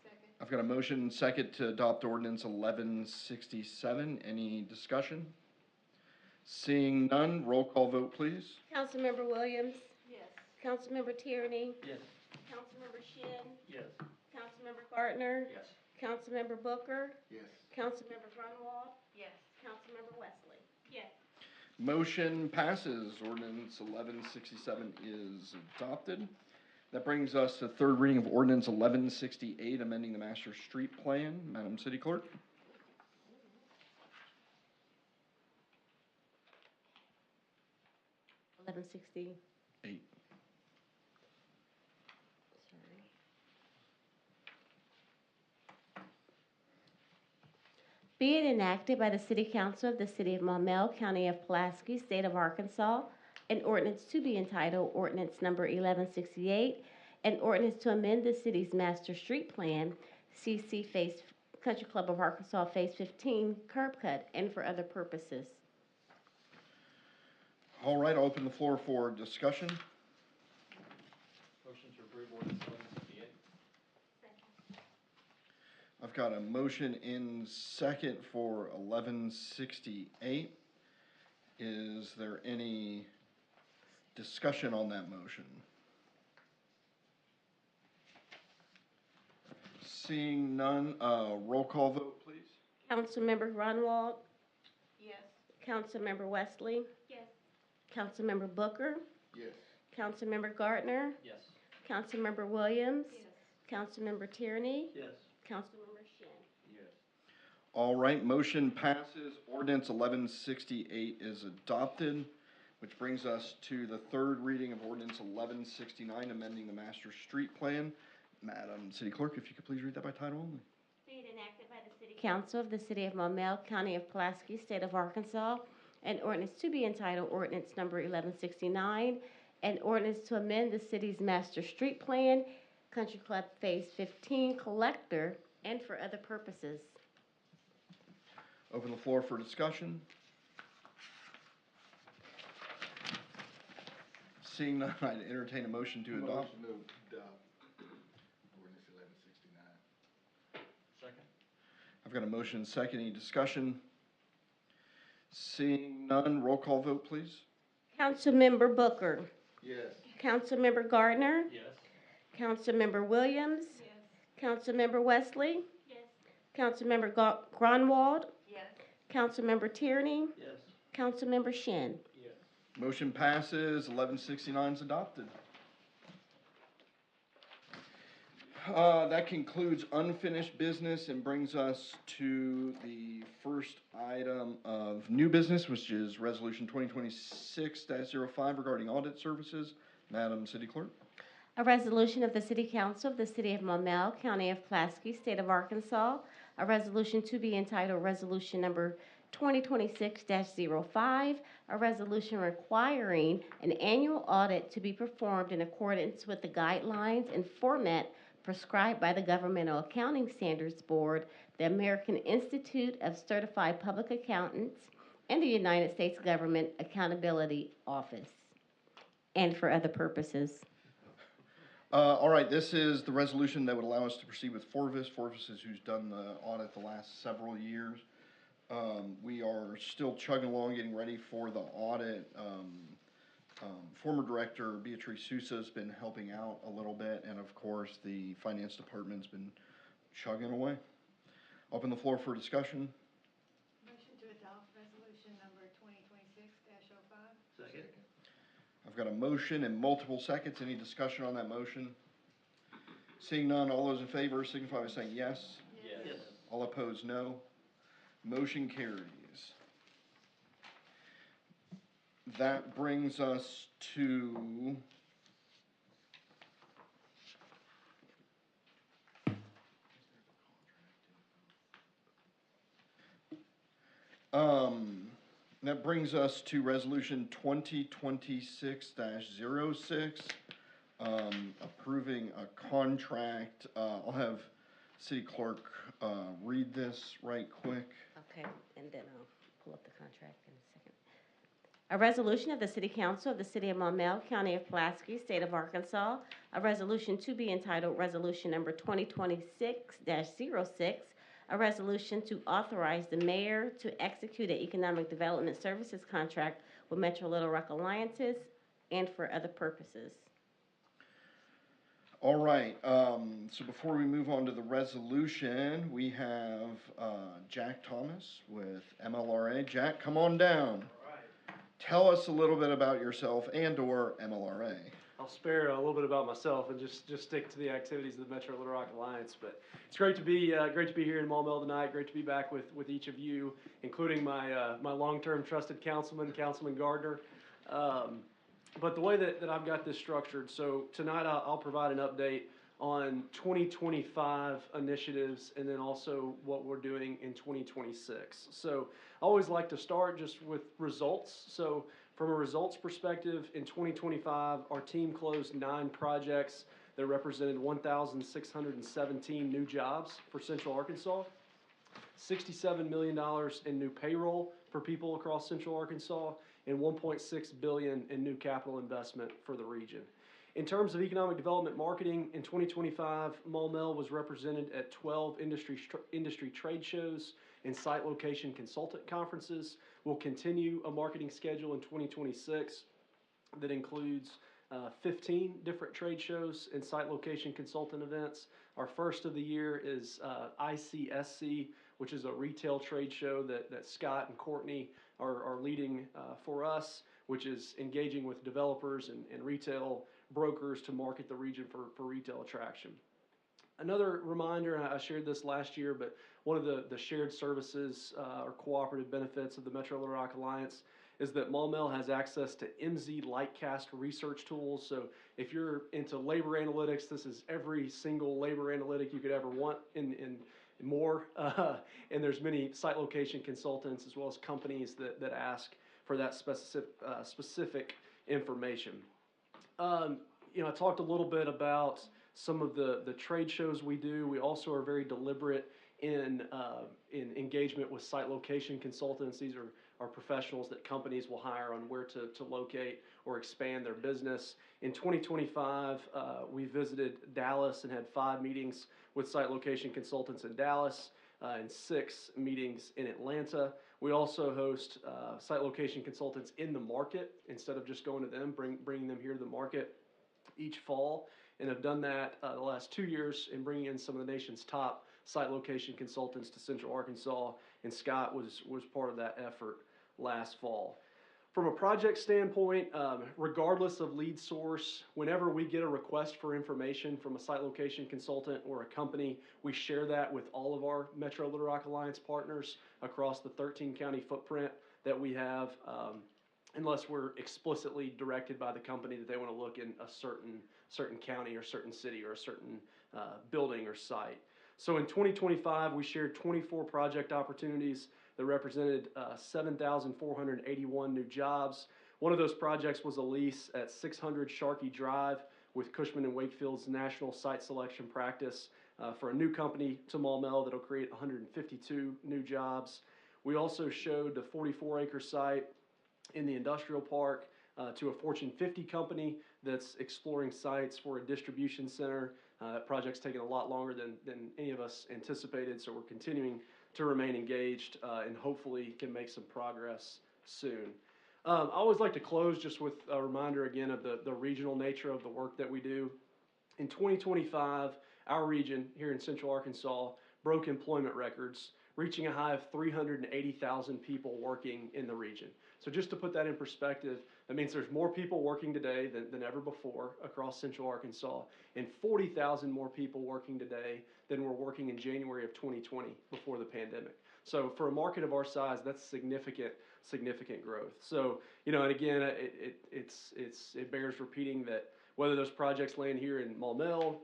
Second. I've got a motion and second to adopt ordinance 1167. Any discussion? Seeing none, roll call vote, please. Councilmember Williams, Yes. Councilmember Tierney, Yes. Councilmember Shin, Yes. Councilmember Gardner, Yes. Councilmember Booker, Yes. Councilmember Grunwald, Yes. Councilmember Wesley. Yes. Motion passes. Ordinance 1167 is adopted. That brings us to third reading of ordinance 1168, amending the master street plan. Madam City Clerk. $11.60. 8. Sorry. Be it enacted by the City Council of the City of Maumelle, County of Pulaski, State of Arkansas, an ordinance to be entitled Ordinance Number 1168, an ordinance to amend the city's master street plan, CC Phase Country Club of Arkansas Phase 15 curb cut, and for other purposes. All right, I'll open the floor for discussion. Motion to approve ordinance 1168. I've got a motion in second for 1168. Is there any discussion on that motion? Seeing none, roll call vote, please. Councilmember Grunwald, Yes. Councilmember Wesley, Yes. Councilmember Booker, Yes. Councilmember Gardner, Yes. Councilmember Williams, Yes. Councilmember Tierney, Yes. Councilmember Shin. Yes. All right, motion passes. Ordinance 1168 is adopted, which brings us to the third reading of ordinance 1169, amending the master street plan. Madam City Clerk, if you could please read that by title only. Be it enacted by the City Council of the City of Maumelle, County of Pulaski, State of Arkansas, an ordinance to be entitled Ordinance Number 1169, an ordinance to amend the city's master street plan, Country Club Phase 15 collector, and for other purposes. Open the floor for discussion. Seeing none, I'd entertain a motion to adopt. Motion to adopt ordinance 1169. Second. I've got a motion and second. Any discussion? Seeing none, roll call vote, please. Councilmember Booker, Yes. Councilmember Gardner, Yes. Councilmember Williams, Yes. Councilmember Wesley, Yes. Councilmember Grunwald, Yes. Councilmember Tierney, Yes. Councilmember Shin. Yes. Motion passes. 1169 is adopted. That concludes unfinished business and brings us to the first item of new business, which is Resolution 2026-05 regarding audit services. Madam City Clerk. A resolution of the City Council of the City of Maumelle, County of Pulaski, State of Arkansas, a resolution to be entitled Resolution Number 2026-05, a resolution requiring an annual audit to be performed in accordance with the guidelines and format prescribed by the Governmental Accounting Standards Board, the American Institute of Certified Public Accountants, and the United States Government Accountability Office, and for other purposes. All right, this is the resolution that would allow us to proceed with Forvis. Forvis is who's done the audit the last several years. We are still chugging along, getting ready for the audit. Former director Beatrice Sousa's been helping out a little bit, and of course, the finance department's been chugging away. Open the floor for discussion. Motion to adopt resolution number 2026-05. Second. I've got a motion and multiple seconds. Any discussion on that motion? Seeing none, all those in favor signify by saying yes. Yes. All opposed, no. Motion carries. That brings us to that brings us to resolution 2026-06, approving a contract. I'll have city clerk read this right quick. Okay, and then I'll pull up the contract in a second. A resolution of the City Council of the City of Maumelle, County of Pulaski, State of Arkansas, a resolution to be entitled Resolution Number 2026-06, a resolution to authorize the mayor to execute an economic development services contract with Metro Little Rock Alliances and for other purposes. All right, so before we move on to the resolution, we have Jack Thomas with MLRA. Jack, come on down. All right. Tell us a little bit about yourself and/or MLRA. I'll spare a little bit about myself and just stick to the activities of the Metro Little Rock Alliance. But it's great to be here in Maumelle tonight. Great to be back with each of you, including my my long-term trusted Councilman Gardner. But the way that I've got this structured, so tonight I'll provide an update on 2025 initiatives and then also what we're doing in 2026. So I always like to start just with results. So from a results perspective, in 2025, our team closed 9 projects that represented 1,617 new jobs for Central Arkansas, $67 million in new payroll for people across Central Arkansas, and $1.6 billion in new capital investment for the region. In terms of economic development marketing, in 2025, Maumelle was represented at 12 industry trade shows and site location consultant conferences. We'll continue a marketing schedule in 2026 that includes 15 different trade shows and site location consultant events. Our first of the year is ICSC, which is a retail trade show that Scott and Courtney are leading for us, which is engaging with developers and retail brokers to market the region for retail attraction. Another reminder, and I shared this last year, but one of the shared services or cooperative benefits of the Metro Little Rock Alliance is that Maumelle has access to MZ Lightcast research tools. So if you're into labor analytics, this is every single labor analytic you could ever want in more. And there's many site location consultants as well as companies that ask for that specific information. I talked a little bit about some of the trade shows we do. We also are very deliberate in engagement with site location consultants. These are professionals that companies will hire on where to locate or expand their business. In 2025, we visited Dallas and had 5 meetings with site location consultants in Dallas and 6 meetings in Atlanta. We also host site location consultants in the market instead of just going to them, bringing them here to the market each fall, and have done that the last 2 years in bringing in some of the nation's top site location consultants to Central Arkansas, and Scott was part of that effort last fall. From a project standpoint, regardless of lead source, whenever we get a request for information from a site location consultant or a company, we share that with all of our Metro Little Rock Alliance partners across the 13-county footprint that we have, unless we're explicitly directed by the company that they want to look in a certain county or certain city or a certain building or site. So in 2025, we shared 24 project opportunities that represented 7,481 new jobs. One of those projects was a lease at 600 Sharkey Drive with Cushman & Wakefield's national site selection practice for a new company to Maumelle that'll create 152 new jobs. We also showed a 44-acre site in the industrial park to a Fortune 50 company that's exploring sites for a distribution center. That project's taken a lot longer than any of us anticipated, so we're continuing to remain engaged and hopefully can make some progress soon. I always like to close just with a reminder again of the regional nature of the work that we do. In 2025, our region here in Central Arkansas broke employment records, reaching a high of 380,000 people working in the region. So just to put that in perspective, that means there's more people working today than ever before across Central Arkansas, and 40,000 more people working today than were working in January of 2020 before the pandemic. So for a market of our size, that's significant growth. So, you know, and again, it bears repeating that whether those projects land here in Maumelle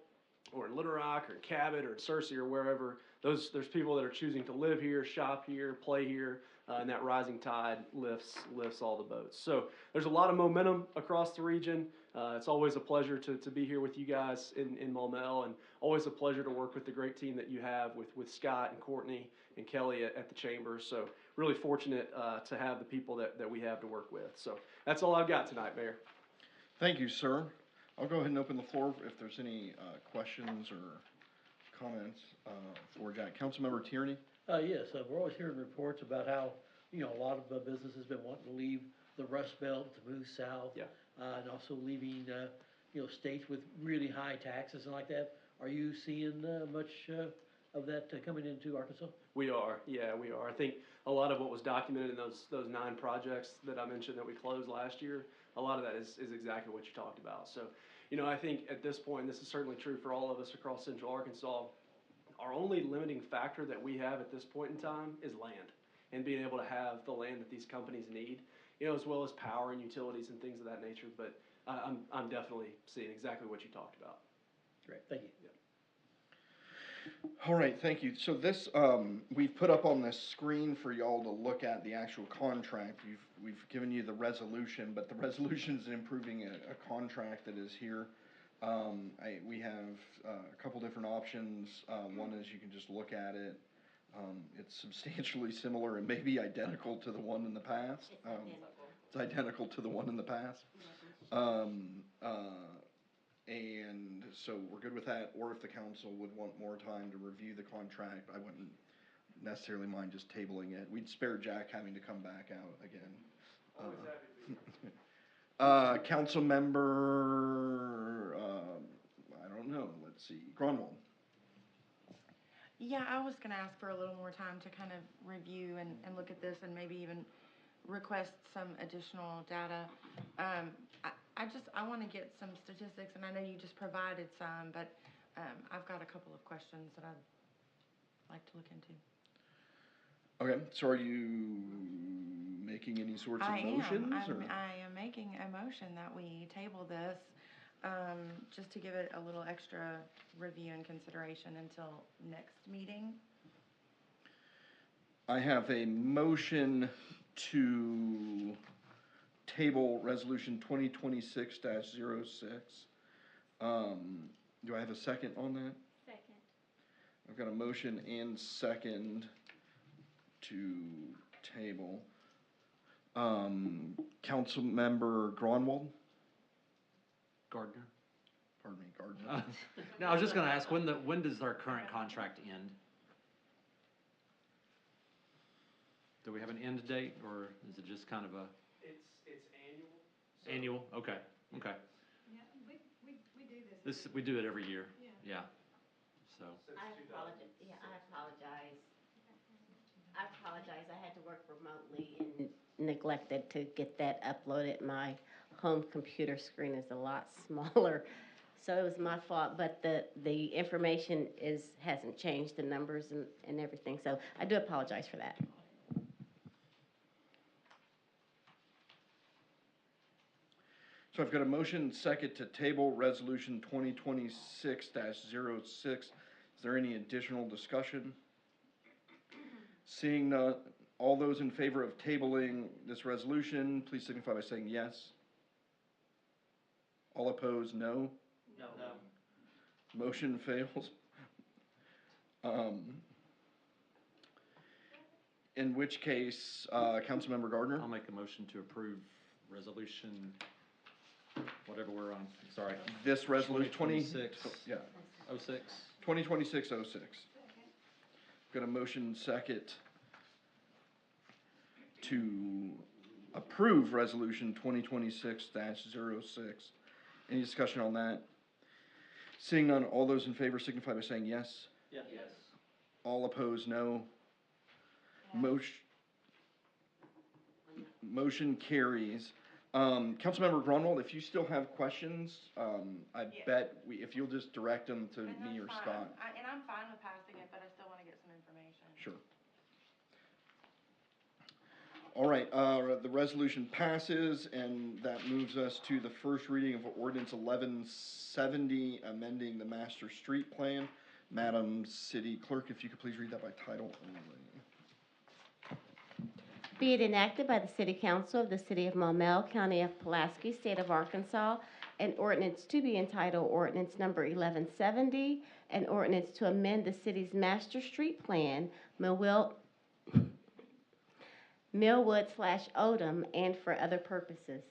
or in Little Rock or in Cabot or in Searcy or wherever, there's people that are choosing to live here, shop here, play here, and that rising tide lifts all the boats. So there's a lot of momentum across the region. It's always a pleasure to be here with you guys in Maumelle, and always a pleasure to work with the great team that you have with Scott and Courtney and Kelly at the Chamber. So really fortunate to have the people that we have to work with. So that's all I've got tonight, Mayor. Thank you, sir. I'll go ahead and open the floor if there's any questions or comments for Jack. Councilmember Tierney? Yes, we're always hearing reports about how, you know, a lot of businesses have been wanting to leave the Rust Belt to move south. Yeah. And also leaving, you know, states with really high taxes and like that. Are you seeing much of that coming into Arkansas? We are, yeah, we are. I think a lot of what was documented in those 9 projects that I mentioned that we closed last year, a lot of that is exactly what you talked about. So, you know, I think at this point, this is certainly true for all of us across Central Arkansas, our only limiting factor that we have at this point in time is land, and being able to have the land that these companies need, you know, as well as power and utilities and things of that nature. But I'm definitely seeing exactly what you talked about. Great, thank you. Yeah. All right, thank you. So this, we've put up on this screen for y'all to look at the actual contract. We've given you the resolution, but the resolution is improving a contract that is here. We have a couple different options. One is you can just look at it. It's substantially similar and maybe identical to the one in the past. It's identical to the one in the past. And so we're good with that, or if the council would want more time to review the contract, I wouldn't necessarily mind just tabling it. We'd spare Jack having to come back out again. Always happy to be Council member, I don't know, let's see, Grunwald. Yeah, I was gonna ask for a little more time to kind of review and look at this and maybe even request some additional data. I wanna get some statistics, and I know you just provided some, but, I've got a couple of questions that I'd like to look into. Okay, so are you making any sorts of motions? I am making a motion that we table this, just to give it a little extra review and consideration until next meeting. I have a motion to table resolution 2026-06. Do I have a second on that? Second. I've got a motion and second to table. Councilmember Grunwald? Gardner? Pardon me, Gardner. No, I was just gonna ask, when does our current contract end? Do we have an end date, or is it just kind of a It's annual. So annual? Okay, okay. Yeah, we do this. We do it every year, Yeah. yeah, so. since I 2000. apologize, yeah, I apologize, I had to work remotely and neglected to get that uploaded. My home computer screen is a lot smaller, so it was my fault, but the information hasn't changed, the numbers and everything, so I do apologize for that. So I've got a motion second to table resolution 2026-06. Is there any additional discussion? Seeing none, all those in favor of tabling this resolution, please signify by saying yes. All opposed, no. No. Motion fails. In which case, Councilmember Gardner? I'll make a motion to approve resolution, whatever we're on, sorry. This resolution, 2026. Yeah, 06. 2026-06. Got a motion second to approve resolution 2026-06. Any discussion on that? Seeing none, all those in favor signify by saying yes. Yes. All opposed, no. Motion carries. Councilmember Grunwald, if you still have questions, I bet if you'll just direct them to me or Scott. And I'm fine with passing it, but I still wanna get some information. Sure. All right, the resolution passes, and that moves us to the first reading of ordinance 1170, amending the master street plan. Madam City Clerk, if you could please read that by title only. Be it enacted by the City Council of the City of Maumelle, County of Pulaski, State of Arkansas, an ordinance to be entitled Ordinance Number 1170, an ordinance to amend the city's master street plan, Millwood/Odom, and for other purposes.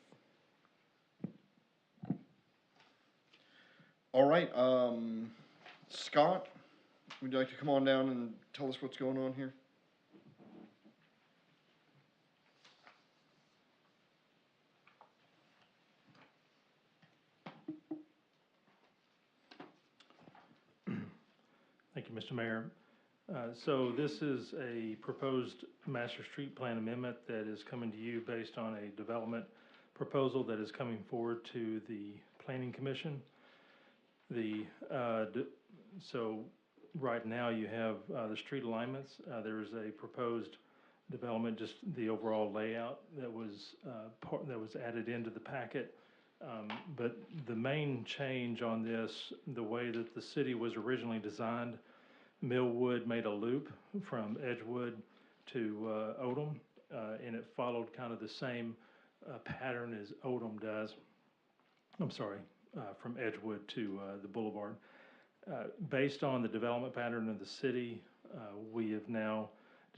All right, Scott, would you like to come on down and tell us what's going on here? Thank you, Mr. Mayor. So this is a proposed master street plan amendment that is coming to you based on a development proposal that is coming forward to the Planning Commission. So right now you have the street alignments. There is a proposed development, just the overall layout that was added into the packet. But the main change on this, the way that the city was originally designed, Millwood made a loop from Edgewood to Odom, and it followed kind of the same pattern as Odom does. I'm sorry, from Edgewood to the boulevard. Based on the development pattern of the city, we have now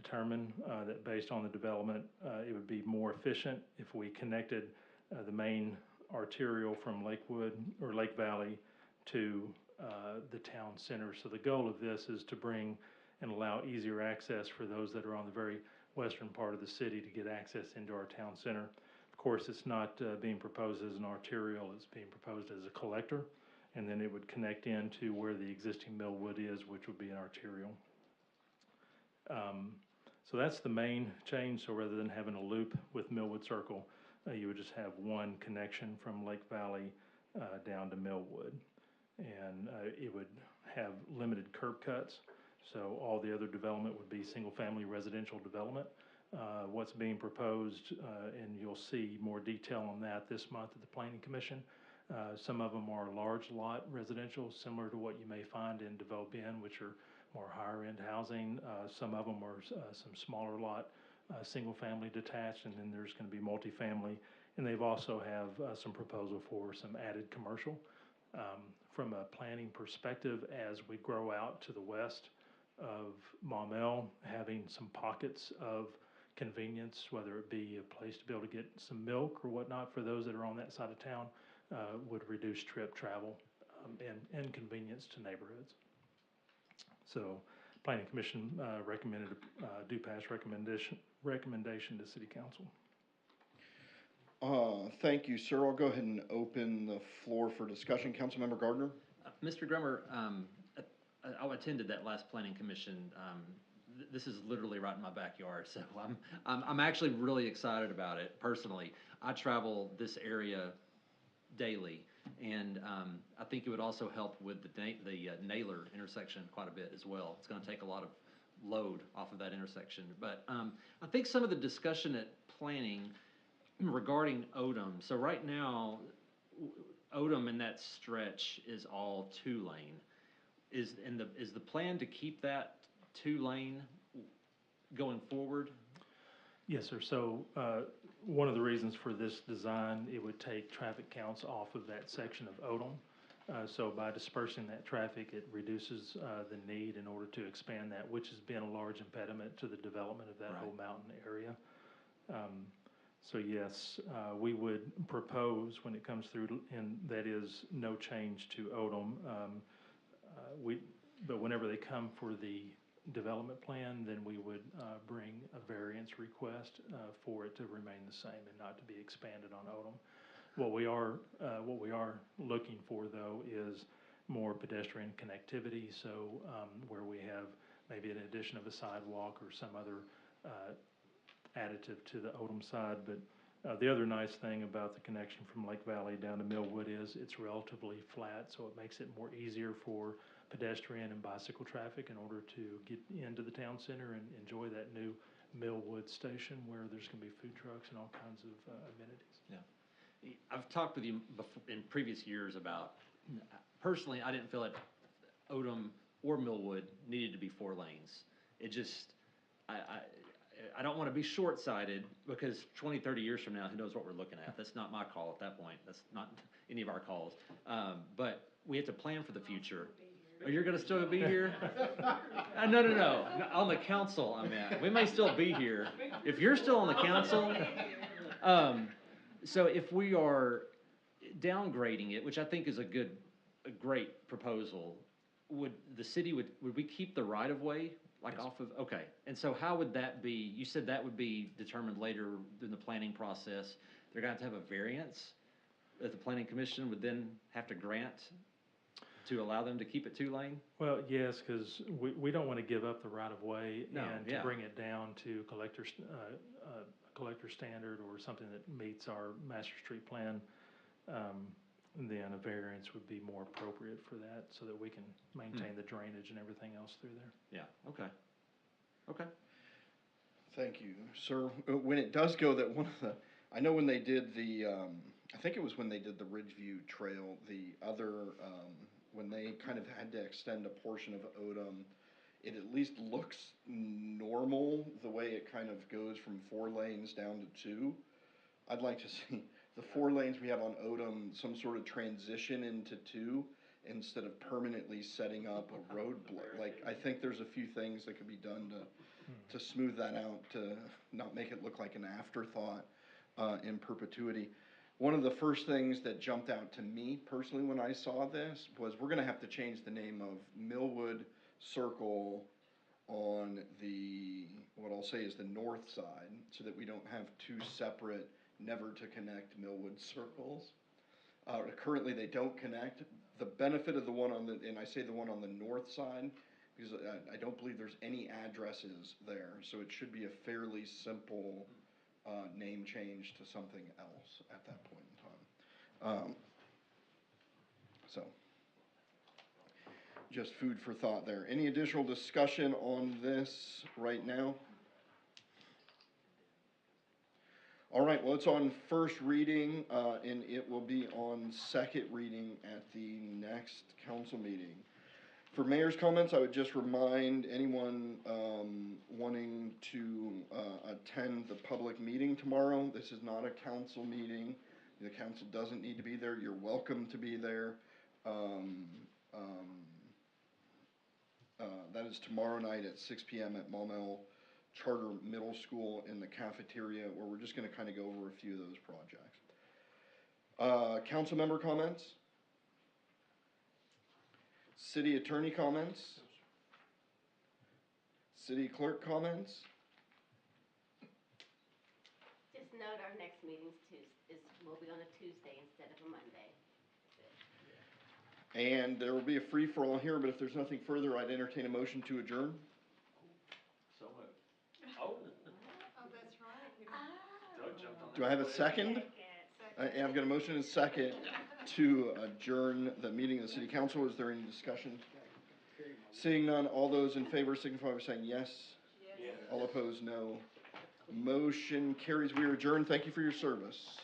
determined that based on the development, it would be more efficient if we connected the main arterial from Lakewood or Lake Valley to the town center. So the goal of this is to bring and allow easier access for those that are on the very western part of the city to get access into our town center. Of course, it's not being proposed as an arterial, it's being proposed as a collector, and then it would connect into where the existing Millwood is, which would be an arterial. So that's the main change. So rather than having a loop with Millwood Circle, you would just have one connection from Lake Valley down to Millwood. And it would have limited curb cuts. So all the other development would be single-family residential development. What's being proposed, and you'll see more detail on that this month at the Planning Commission. Some of them are large lot residential, similar to what you may find in Develop In, which are more higher-end housing. Some of them are some smaller lot, single-family detached, and then there's going to be multifamily. And they've also have some proposal for some added commercial. From a planning perspective, as we grow out to the west of Maumelle, having some pockets of convenience, whether it be a place to be able to get some milk or whatnot for those that are on that side of town, would reduce trip travel and convenience to neighborhoods. So Planning Commission recommended do pass recommendation to City Council. Thank you, sir. I'll go ahead and open the floor for discussion. Councilmember Gardner? Mr. Grummer, I attended that last planning commission. This is literally right in my backyard, so I'm actually really excited about it personally. I travel this area daily, and I think it would also help with the Naylor intersection quite a bit as well. It's going to take a lot of load off of that intersection. But I think some of the discussion at planning regarding Odom. So right now, Odom in that stretch is all 2-lane. Is the plan to keep that 2-lane going forward? Yes, sir. So one of the reasons for this design, it would take traffic counts off of that section of Odom. So by dispersing that traffic, it reduces the need in order to expand that, which has been a large impediment to the development of that whole mountain area. So yes, we would propose when it comes through, and that is no change to Odom. But whenever they come for the development plan, then we would bring a variance request for it to remain the same and not to be expanded on Odom. What we are looking for though is more pedestrian connectivity. So where we have maybe an addition of a sidewalk or some other additive to the Odom side. But the other nice thing about the connection from Lake Valley down to Millwood is it's relatively flat, so it makes it more easier for pedestrian and bicycle traffic in order to get into the town center and enjoy that new Millwood station where there's going to be food trucks and all kinds of amenities. Yeah. I've talked with you before, in previous years about, personally, I didn't feel like Odom or Millwood needed to be 4 lanes. It just, I don't want to be short-sighted because 20, 30 years from now, who knows what we're looking at? That's not my call at that point. That's not any of our calls. But we have to plan for the future. Oh, you're going to still be here? No. On the council, I mean, we may still be here. If you're still on the council, so if we are downgrading it, which I think is a great proposal, would the city, would we keep the right-of-way? Like Yes. off of, okay. And so how would that be, you said that would be determined later in the planning process. They're going to have a variance that the planning commission would then have to grant to allow them to keep it 2-lane? Well, yes, because we don't want to give up the right-of-way No, and yeah. to bring it down to collector standard or something that meets our master street plan. Then a variance would be more appropriate for that so that we can maintain the drainage and everything else through there. Yeah, okay. Thank you, sir. When it does go that I know when they did the, I think it was when they did the Ridgeview Trail, when they kind of had to extend a portion of Odom, it at least looks normal the way it kind of goes from 4 lanes down to 2. I'd like to see the 4 lanes we have on Odom, some sort of transition into 2 instead of permanently setting up a road like, I think there's a few things that could be done to smooth that out, to not make it look like an afterthought in perpetuity. One of the first things that jumped out to me personally when I saw this was we're going to have to change the name of Millwood Circle on what I'll say is the north side, so that we don't have 2 separate never to connect Millwood circles. Currently they don't connect. The benefit of the one and I say the one on the north side, because I don't believe there's any addresses there, so it should be a fairly simple name change to something else at that point in time. So, just food for thought there. Any additional discussion on this right now? All right, well, it's on first reading, and it will be on second reading at the next council meeting. For mayor's comments, I would just remind anyone wanting to attend the public meeting tomorrow, this is not a council meeting. The council doesn't need to be there. You're welcome to be there. That is tomorrow night at 6 p.m. at Maumelle Charter Middle School in the cafeteria, where we're just going to kind of go over a few of those projects. Council member comments? City attorney comments? City clerk comments? Just note our next meeting's will be on a Tuesday instead of a Monday. And there will be a free-for-all here, but if there's nothing further, I'd entertain a motion to adjourn. So moved. Oh. Oh, that's right. Doug jumped on that. Do I have a second? And I've got a motion and a second to adjourn the meeting of the city council. Is there any discussion? Seeing none, all those in favor signify by saying yes. Yes. All opposed, no. Motion carries. We are adjourned. Thank you for your service.